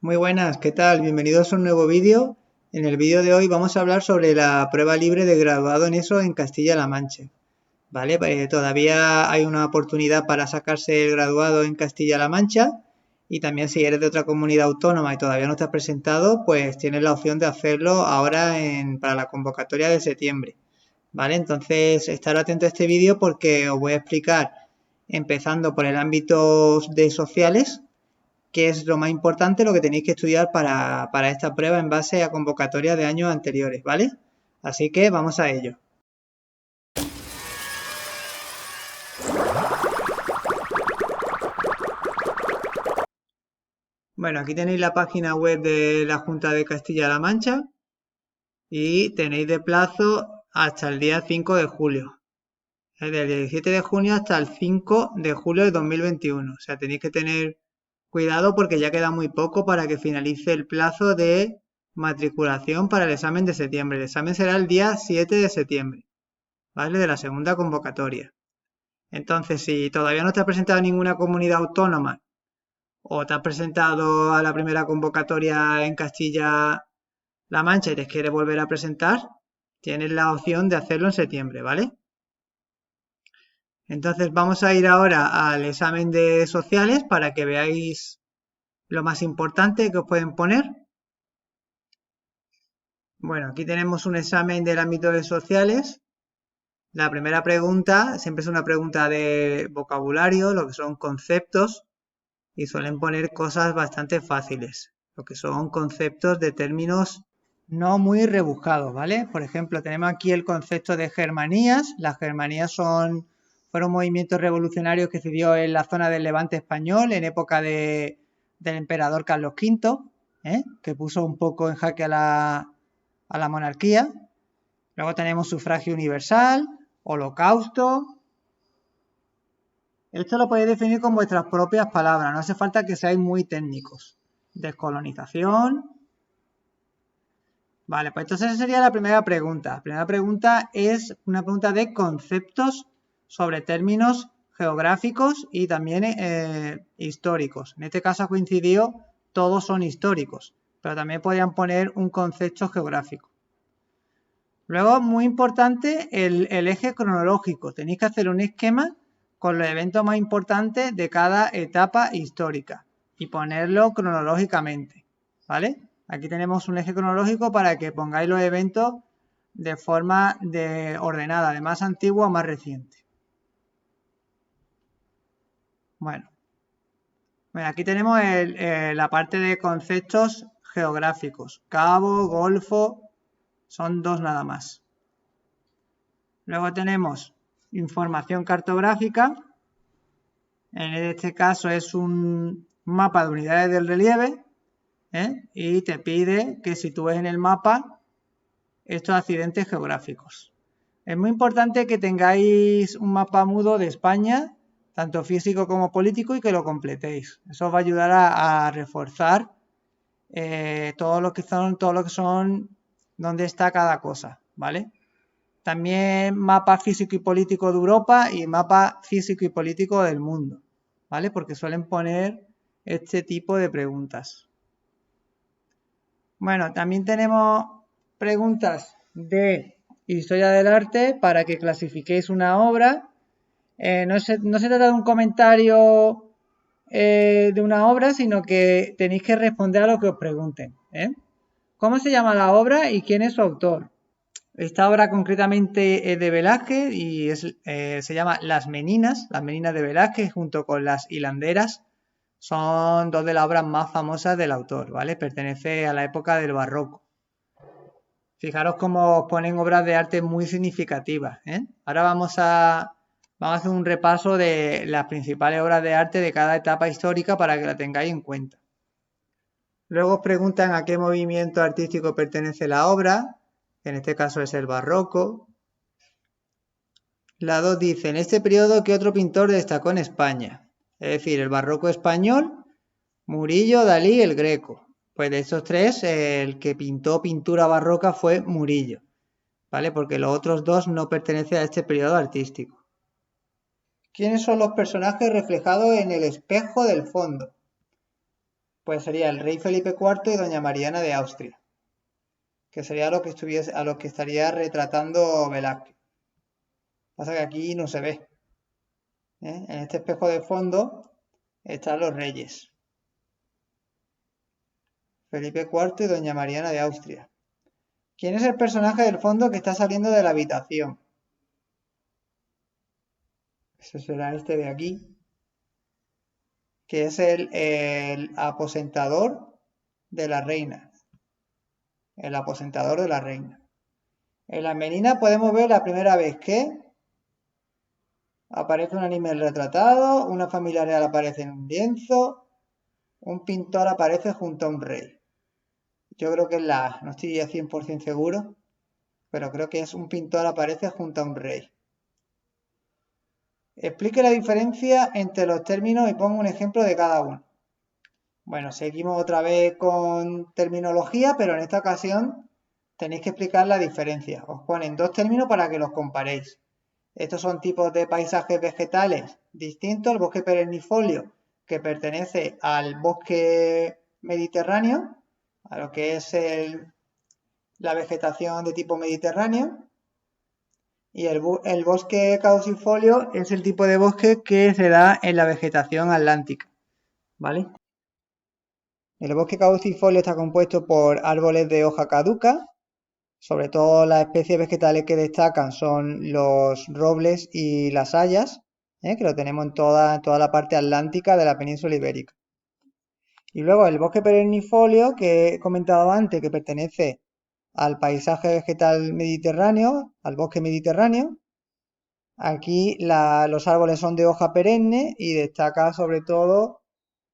Muy buenas, ¿qué tal? Bienvenidos a un nuevo vídeo. En el vídeo de hoy vamos a hablar sobre la prueba libre de graduado en ESO en Castilla-La Mancha. ¿Vale? Todavía hay una oportunidad para sacarse el graduado en Castilla-La Mancha y también si eres de otra comunidad autónoma y todavía no estás presentado, pues tienes la opción de hacerlo ahora para la convocatoria de septiembre. ¿Vale? Entonces, estar atento a este vídeo porque os voy a explicar, empezando por el ámbito de sociales, qué es lo más importante, lo que tenéis que estudiar para esta prueba en base a convocatorias de años anteriores, ¿vale? Así que vamos a ello. Bueno, aquí tenéis la página web de la Junta de Castilla-La Mancha y tenéis de plazo hasta el día 5 de julio. Desde el 17 de junio hasta el 5 de julio de 2021. O sea, tenéis que tener cuidado porque ya queda muy poco para que finalice el plazo de matriculación para el examen de septiembre. El examen será el día 7 de septiembre, ¿vale? De la segunda convocatoria. Entonces, si todavía no te has presentado a ninguna comunidad autónoma o te has presentado a la primera convocatoria en Castilla-La Mancha y te quieres volver a presentar, tienes la opción de hacerlo en septiembre, ¿vale? Entonces vamos a ir ahora al examen de sociales para que veáis lo más importante que os pueden poner. Bueno, aquí tenemos un examen del ámbito de sociales. La primera pregunta siempre es una pregunta de vocabulario, lo que son conceptos, y suelen poner cosas bastante fáciles, lo que son conceptos de términos no muy rebuscados, ¿vale? Por ejemplo, tenemos aquí el concepto de germanías. Las germanías fueron movimientos revolucionarios que se dio en la zona del Levante español en época del emperador Carlos V, que puso un poco en jaque a la monarquía. Luego tenemos sufragio universal, holocausto. Esto lo podéis definir con vuestras propias palabras, no hace falta que seáis muy técnicos. Descolonización. Vale, pues entonces esa sería la primera pregunta. La primera pregunta es una pregunta de conceptos sobre términos geográficos y también históricos. En este caso ha coincidido, todos son históricos, pero también podrían poner un concepto geográfico. Luego, muy importante, el eje cronológico. Tenéis que hacer un esquema con los eventos más importantes de cada etapa histórica y ponerlo cronológicamente, ¿vale? Aquí tenemos un eje cronológico para que pongáis los eventos de forma ordenada, de más antiguo a más reciente. Bueno, aquí tenemos la parte de conceptos geográficos. Cabo, golfo, son dos nada más. Luego tenemos información cartográfica. En este caso es un mapa de unidades del relieve, y te pide que sitúes en el mapa estos accidentes geográficos. Es muy importante que tengáis un mapa mudo de España, tanto físico como político, y que lo completéis. Eso os va a ayudar a reforzar todo lo que son dónde está cada cosa, ¿vale? También mapa físico y político de Europa y mapa físico y político del mundo, ¿vale? Porque suelen poner este tipo de preguntas. Bueno, también tenemos preguntas de historia del arte para que clasifiquéis una obra. No se trata de un comentario de una obra, sino que tenéis que responder a lo que os pregunten. ¿Cómo se llama la obra y quién es su autor? Esta obra concretamente es de Velázquez y se llama Las Meninas de Velázquez junto con Las Hilanderas. Son dos de las obras más famosas del autor, ¿vale? Pertenece a la época del barroco. Fijaros cómo os ponen obras de arte muy significativas, Ahora vamos a hacer un repaso de las principales obras de arte de cada etapa histórica para que la tengáis en cuenta. Luego os preguntan a qué movimiento artístico pertenece la obra, que en este caso es el barroco. La 2 dice, en este periodo, ¿qué otro pintor destacó en España? Es decir, el barroco español, Murillo, Dalí, el Greco. Pues de estos tres, el que pintó pintura barroca fue Murillo, ¿vale? Porque los otros dos no pertenecen a este periodo artístico. ¿Quiénes son los personajes reflejados en el espejo del fondo? pues sería el rey Felipe IV y doña Mariana de Austria, que sería lo que a lo que estaría retratando Velázquez. Pasa que aquí no se ve. En este espejo de fondo están los reyes. Felipe IV y doña Mariana de Austria. ¿Quién es el personaje del fondo que está saliendo de la habitación? Eso será este de aquí, que es el aposentador de la reina. El aposentador de la reina. En la menina podemos ver la primera vez que aparece un animal retratado, una familia real aparece en un lienzo, un pintor aparece junto a un rey. Yo creo que es la A, no estoy ya 100% seguro, pero creo que es un pintor aparece junto a un rey. Explique la diferencia entre los términos y ponga un ejemplo de cada uno. Bueno, seguimos otra vez con terminología, pero en esta ocasión tenéis que explicar la diferencia. Os ponen dos términos para que los comparéis. Estos son tipos de paisajes vegetales distintos. El bosque perennifolio, que pertenece al bosque mediterráneo, a lo que es la vegetación de tipo mediterráneo. Y el bosque caducifolio es el tipo de bosque que se da en la vegetación atlántica, ¿vale? El bosque caducifolio está compuesto por árboles de hoja caduca, sobre todo las especies vegetales que destacan son los robles y las hayas, que lo tenemos en toda la parte atlántica de la península ibérica. Y luego el bosque perennifolio, que he comentado antes, que pertenece al paisaje vegetal mediterráneo, al bosque mediterráneo. Aquí los árboles son de hoja perenne y destaca sobre todo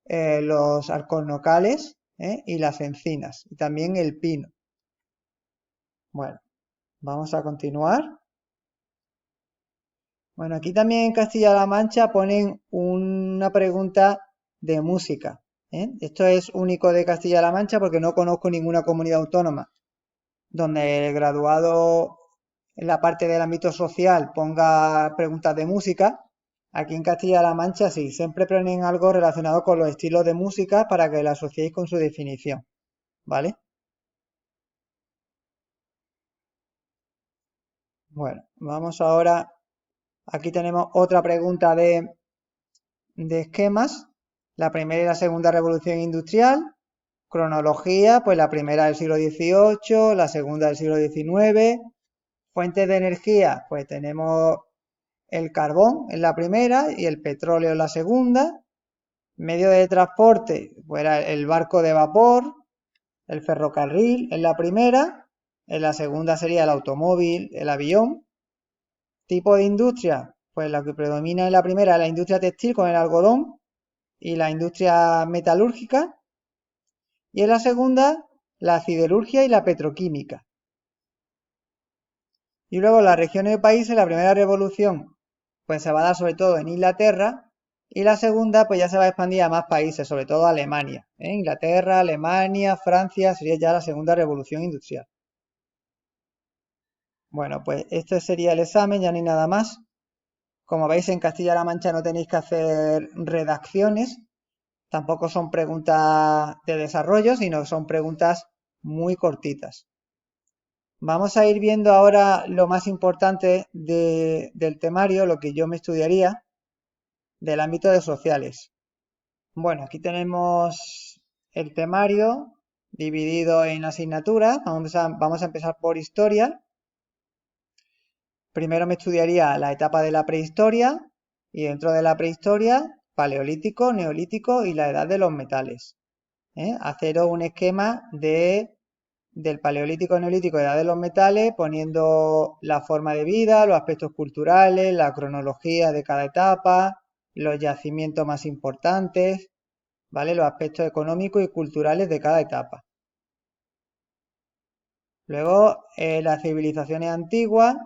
los alcornocales y las encinas y también el pino. Bueno, vamos a continuar. Bueno, aquí también en Castilla-La Mancha ponen una pregunta de música. Esto es único de Castilla-La Mancha porque no conozco ninguna comunidad autónoma donde el graduado en la parte del ámbito social ponga preguntas de música. Aquí en Castilla-La Mancha sí, siempre ponen algo relacionado con los estilos de música para que lo asociéis con su definición, ¿vale? Bueno, vamos ahora, aquí tenemos otra pregunta de esquemas, la primera y la segunda revolución industrial, cronología, pues la primera del siglo XVIII, la segunda del siglo XIX, fuentes de energía, pues tenemos el carbón en la primera y el petróleo en la segunda. Medio de transporte, pues era el barco de vapor, el ferrocarril en la primera, en la segunda sería el automóvil, el avión. Tipo de industria, pues la que predomina en la primera es la industria textil con el algodón y la industria metalúrgica. Y en la segunda, la siderurgia y la petroquímica. Y luego las regiones de países, la primera revolución, pues se va a dar sobre todo en Inglaterra. Y la segunda, pues ya se va a expandir a más países, sobre todo a Alemania. Inglaterra, Alemania, Francia, sería ya la segunda revolución industrial. Bueno, pues este sería el examen, ya no hay nada más. Como veis, en Castilla-La Mancha no tenéis que hacer redacciones. Tampoco son preguntas de desarrollo, sino son preguntas muy cortitas. Vamos a ir viendo ahora lo más importante del temario, lo que yo me estudiaría del ámbito de sociales. Bueno, aquí tenemos el temario dividido en asignaturas. Vamos a empezar por historia. Primero me estudiaría la etapa de la prehistoria y dentro de la prehistoria, paleolítico, neolítico y la edad de los metales. Haceros un esquema del paleolítico, neolítico y edad de los metales, poniendo la forma de vida, los aspectos culturales, la cronología de cada etapa, los yacimientos más importantes, ¿vale? Los aspectos económicos y culturales de cada etapa. Luego, las civilizaciones antiguas,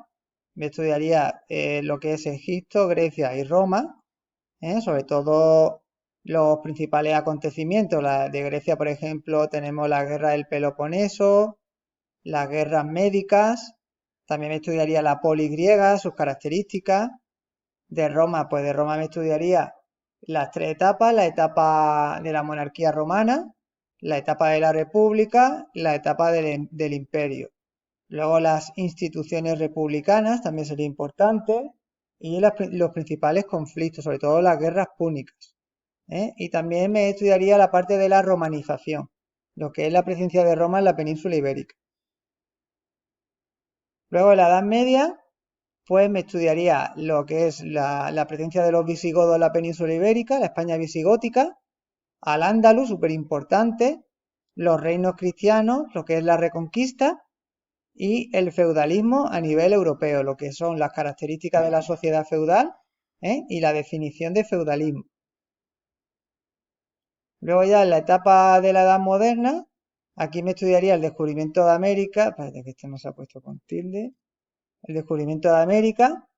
me estudiaría lo que es Egipto, Grecia y Roma, sobre todo los principales acontecimientos. De Grecia, por ejemplo, tenemos la guerra del Peloponeso, las guerras médicas, también me estudiaría la polis griega, sus características. De Roma, pues de Roma me estudiaría las tres etapas, la etapa de la monarquía romana, la etapa de la República, la etapa del Imperio. Luego las instituciones republicanas también sería importante y los principales conflictos, sobre todo las guerras púnicas. Y también me estudiaría la parte de la romanización, lo que es la presencia de Roma en la península ibérica. Luego en la Edad Media, pues me estudiaría lo que es la presencia de los visigodos en la península ibérica, la España visigótica, Al-Ándalus, súper importante, los reinos cristianos, lo que es la Reconquista, y el feudalismo a nivel europeo, lo que son las características de la sociedad feudal y la definición de feudalismo. Luego ya en la etapa de la Edad Moderna, aquí me estudiaría el descubrimiento de América, espérate que este no se ha puesto con tilde, el descubrimiento de América,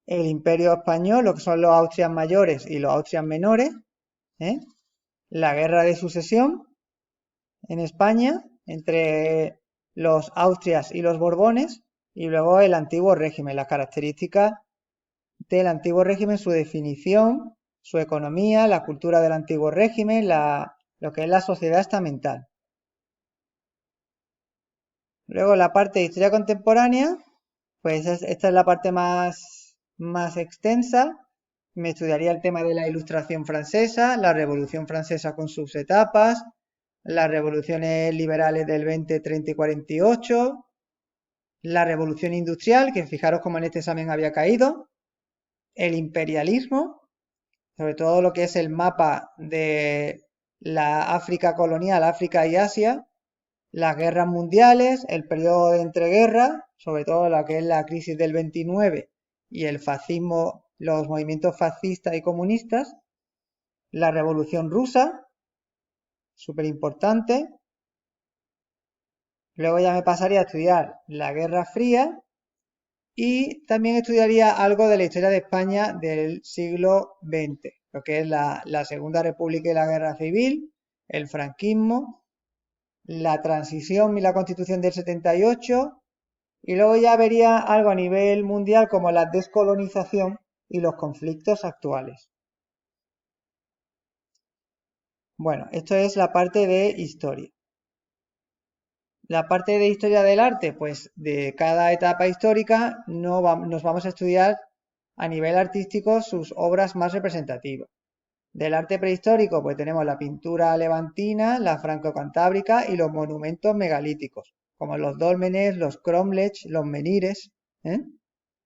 el Imperio Español, lo que son los Austrias mayores y los Austrias menores, la Guerra de Sucesión en España entre los Austrias y los Borbones, y luego el antiguo régimen, las características del antiguo régimen, su definición, su economía, la cultura del antiguo régimen, lo que es la sociedad estamental. Luego la parte de historia contemporánea, pues esta es la parte más extensa. Me estudiaría el tema de la Ilustración francesa, la Revolución francesa con sus etapas, las revoluciones liberales del 20, 30 y 48, la revolución industrial, que fijaros cómo en este examen había caído, el imperialismo, sobre todo lo que es el mapa de la África colonial, África y Asia, las guerras mundiales, el periodo de entreguerras, sobre todo lo que es la crisis del 29 y el fascismo, los movimientos fascistas y comunistas, la revolución rusa, súper importante. Luego ya me pasaría a estudiar la Guerra Fría y también estudiaría algo de la historia de España del siglo XX, lo que es la Segunda República y la Guerra Civil, el franquismo, la transición y la Constitución del 78, y luego ya vería algo a nivel mundial como la descolonización y los conflictos actuales. Bueno, esto es la parte de historia. La parte de historia del arte, pues de cada etapa histórica nos vamos a estudiar a nivel artístico sus obras más representativas. Del arte prehistórico, pues tenemos la pintura levantina, la franco-cantábrica y los monumentos megalíticos, como los dólmenes, los cromlechs, los menhires.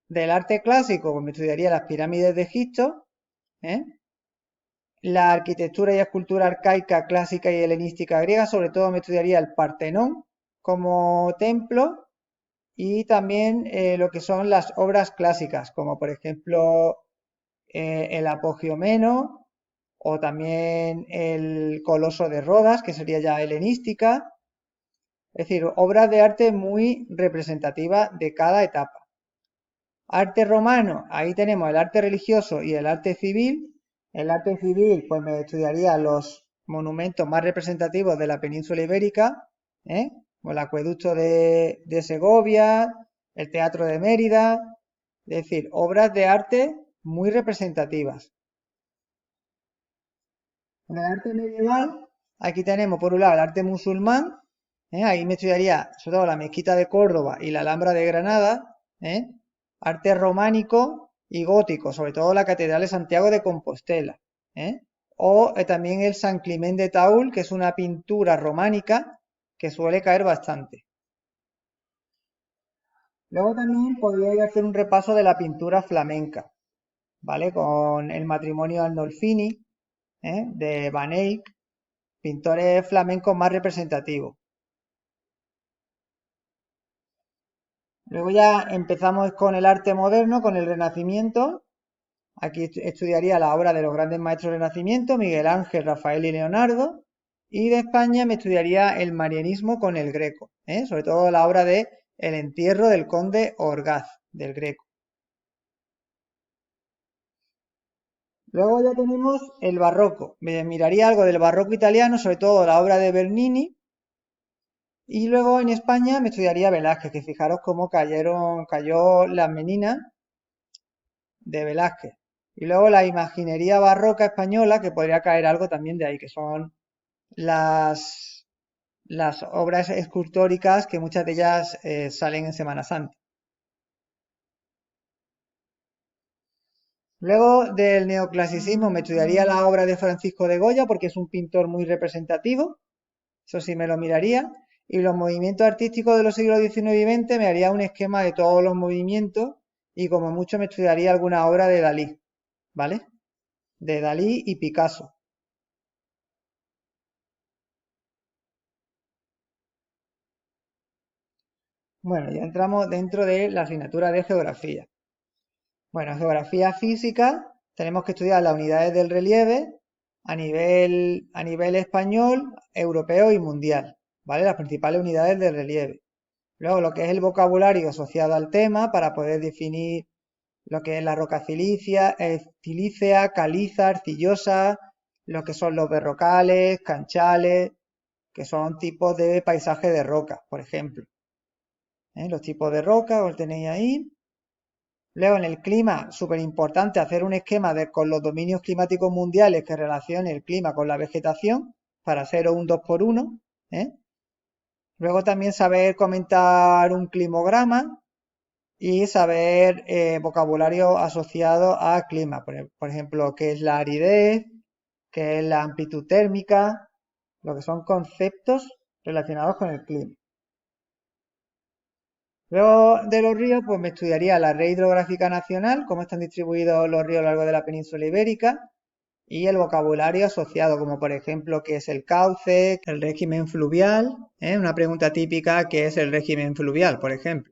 Del arte clásico, pues me estudiaría las pirámides de Egipto, la arquitectura y escultura arcaica, clásica y helenística griega, sobre todo me estudiaría el Partenón como templo y también lo que son las obras clásicas, como por ejemplo el Apogiomeno o también el Coloso de Rodas, que sería ya helenística. Es decir, obras de arte muy representativas de cada etapa. Arte romano, ahí tenemos el arte religioso y el arte civil. El arte civil, pues me estudiaría los monumentos más representativos de la península ibérica, como el acueducto de Segovia, el teatro de Mérida, es decir, obras de arte muy representativas. En el arte medieval, aquí tenemos por un lado el arte musulmán, ahí me estudiaría sobre todo la mezquita de Córdoba y la Alhambra de Granada, arte románico y gótico, sobre todo la Catedral de Santiago de Compostela, o también el San Climent de Taúl, que es una pintura románica que suele caer bastante. Luego también podría hacer un repaso de la pintura flamenca, ¿vale? Con el matrimonio Arnolfini, de Van Eyck, pintores flamencos más representativos. Luego ya empezamos con el arte moderno, con el Renacimiento. Aquí estudiaría la obra de los grandes maestros del Renacimiento, Miguel Ángel, Rafael y Leonardo. Y de España me estudiaría el marianismo con el Greco, sobre todo la obra de El entierro del conde Orgaz, del Greco. Luego ya tenemos el barroco. Me miraría algo del barroco italiano, sobre todo la obra de Bernini. Y luego en España me estudiaría Velázquez, que fijaros cómo cayó las meninas de Velázquez. Y luego la imaginería barroca española, que podría caer algo también de ahí, que son las obras escultóricas que muchas de ellas salen en Semana Santa. Luego del neoclasicismo me estudiaría la obra de Francisco de Goya porque es un pintor muy representativo, eso sí me lo miraría. Y los movimientos artísticos de los siglos XIX y XX me haría un esquema de todos los movimientos y como mucho me estudiaría alguna obra de Dalí, ¿vale? De Dalí y Picasso. Bueno, ya entramos dentro de la asignatura de geografía. Bueno, en geografía física tenemos que estudiar las unidades del relieve a nivel español, europeo y mundial, ¿vale? Las principales unidades del relieve. Luego lo que es el vocabulario asociado al tema para poder definir lo que es la roca silícea, caliza, arcillosa, lo que son los berrocales, canchales, que son tipos de paisaje de roca, por ejemplo. Los tipos de roca, os tenéis ahí. Luego, en el clima, súper importante hacer un esquema con los dominios climáticos mundiales que relacione el clima con la vegetación para hacer un 2x1. Luego también saber comentar un climograma y saber vocabulario asociado a clima. Por ejemplo, qué es la aridez, qué es la amplitud térmica, lo que son conceptos relacionados con el clima. Luego de los ríos, pues me estudiaría la red hidrográfica nacional, cómo están distribuidos los ríos a lo largo de la península ibérica, y el vocabulario asociado, como por ejemplo qué es el cauce, el régimen fluvial, una pregunta típica, ¿qué es el régimen fluvial, por ejemplo?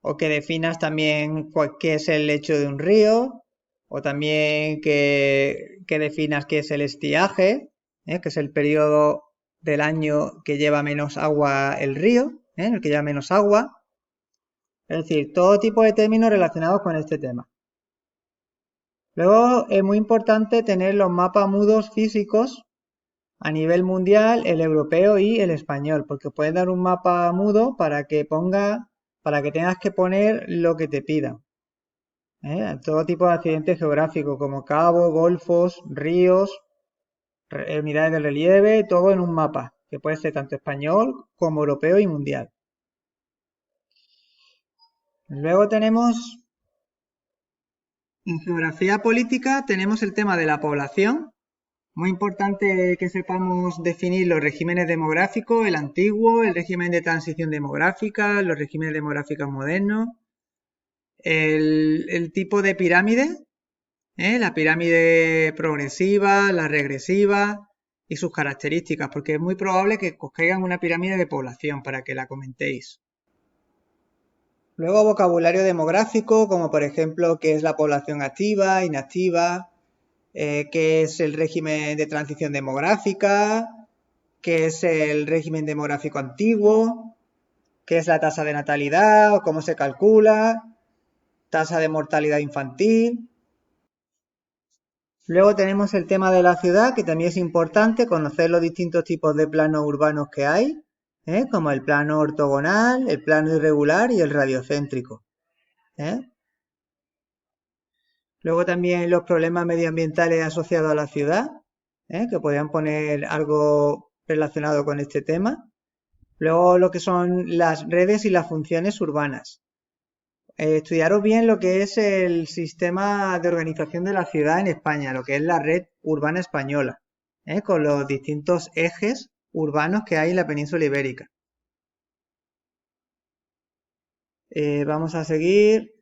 O que definas también qué es el lecho de un río, o también que definas qué es el estiaje, que es el periodo del año que lleva menos agua el río, en el que lleva menos agua. Es decir, todo tipo de términos relacionados con este tema. Luego es muy importante tener los mapas mudos físicos a nivel mundial, el europeo y el español, porque puedes dar un mapa mudo para que tengas que poner lo que te pidan. Todo tipo de accidentes geográficos como cabos, golfos, ríos, unidades de relieve, todo en un mapa, que puede ser tanto español como europeo y mundial. Luego tenemos, en geografía política, tenemos el tema de la población. Muy importante que sepamos definir los regímenes demográficos, el antiguo, el régimen de transición demográfica, los regímenes demográficos modernos, el tipo de pirámide, la pirámide progresiva, la regresiva y sus características, porque es muy probable que os caigan una pirámide de población para que la comentéis. Luego vocabulario demográfico, como por ejemplo qué es la población activa, inactiva, qué es el régimen de transición demográfica, qué es el régimen demográfico antiguo, qué es la tasa de natalidad, cómo se calcula, tasa de mortalidad infantil. Luego tenemos el tema de la ciudad, que también es importante conocer los distintos tipos de planos urbanos que hay, como el plano ortogonal, el plano irregular y el radiocéntrico. Luego también los problemas medioambientales asociados a la ciudad, que podrían poner algo relacionado con este tema. Luego lo que son las redes y las funciones urbanas. Estudiaros bien lo que es el sistema de organización de la ciudad en España, lo que es la red urbana española, con los distintos ejes urbanos que hay en la península ibérica. Vamos a seguir.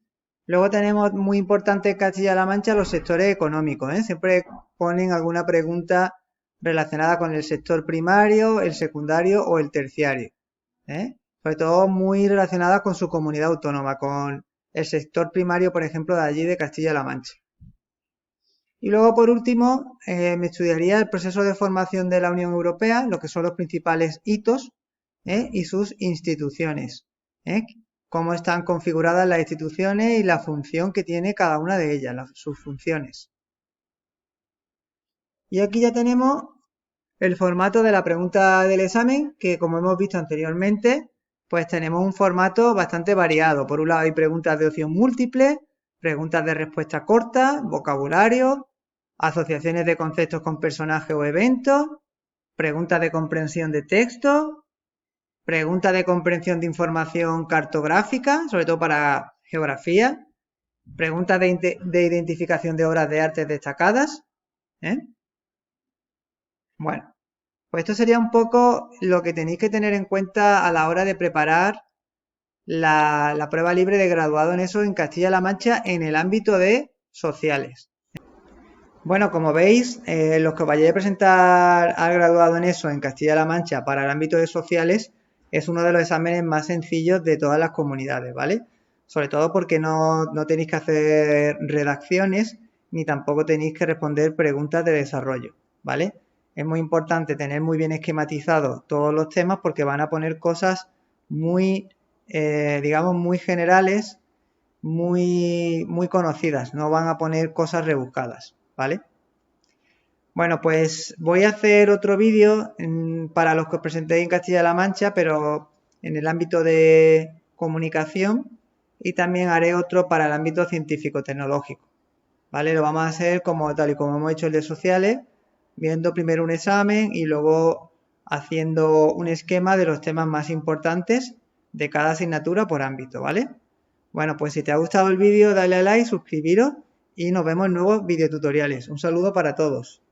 Luego tenemos muy importante en Castilla-La Mancha los sectores económicos. Siempre ponen alguna pregunta relacionada con el sector primario, el secundario o el terciario. Sobre todo muy relacionada con su comunidad autónoma, con el sector primario, por ejemplo, de allí de Castilla-La Mancha. Y luego, por último, me estudiaría el proceso de formación de la Unión Europea, lo que son los principales hitos y sus instituciones. Cómo están configuradas las instituciones y la función que tiene cada una de ellas, sus funciones. Y aquí ya tenemos el formato de la pregunta del examen, que como hemos visto anteriormente, pues tenemos un formato bastante variado. Por un lado hay preguntas de opción múltiple, preguntas de respuesta corta, vocabulario, asociaciones de conceptos con personajes o eventos, preguntas de comprensión de texto, preguntas de comprensión de información cartográfica, sobre todo para geografía, preguntas de identificación de obras de arte destacadas. Bueno, pues esto sería un poco lo que tenéis que tener en cuenta a la hora de preparar la prueba libre de graduado en ESO en Castilla-La Mancha en el ámbito de sociales. Bueno, como veis, los que os vayáis a presentar al graduado en ESO en Castilla-La Mancha para el ámbito de sociales es uno de los exámenes más sencillos de todas las comunidades, ¿vale? Sobre todo porque no tenéis que hacer redacciones ni tampoco tenéis que responder preguntas de desarrollo, ¿vale? Es muy importante tener muy bien esquematizados todos los temas porque van a poner cosas muy, digamos, muy generales, muy conocidas, no van a poner cosas rebuscadas, ¿vale? Bueno, pues voy a hacer otro vídeo para los que os presentéis en Castilla-La Mancha, pero en el ámbito de comunicación, y también haré otro para el ámbito científico-tecnológico, ¿vale? Lo vamos a hacer tal y como hemos hecho el de sociales, viendo primero un examen y luego haciendo un esquema de los temas más importantes de cada asignatura por ámbito, ¿vale? Bueno, pues si te ha gustado el vídeo, dale a like, suscribiros y nos vemos en nuevos videotutoriales. Un saludo para todos.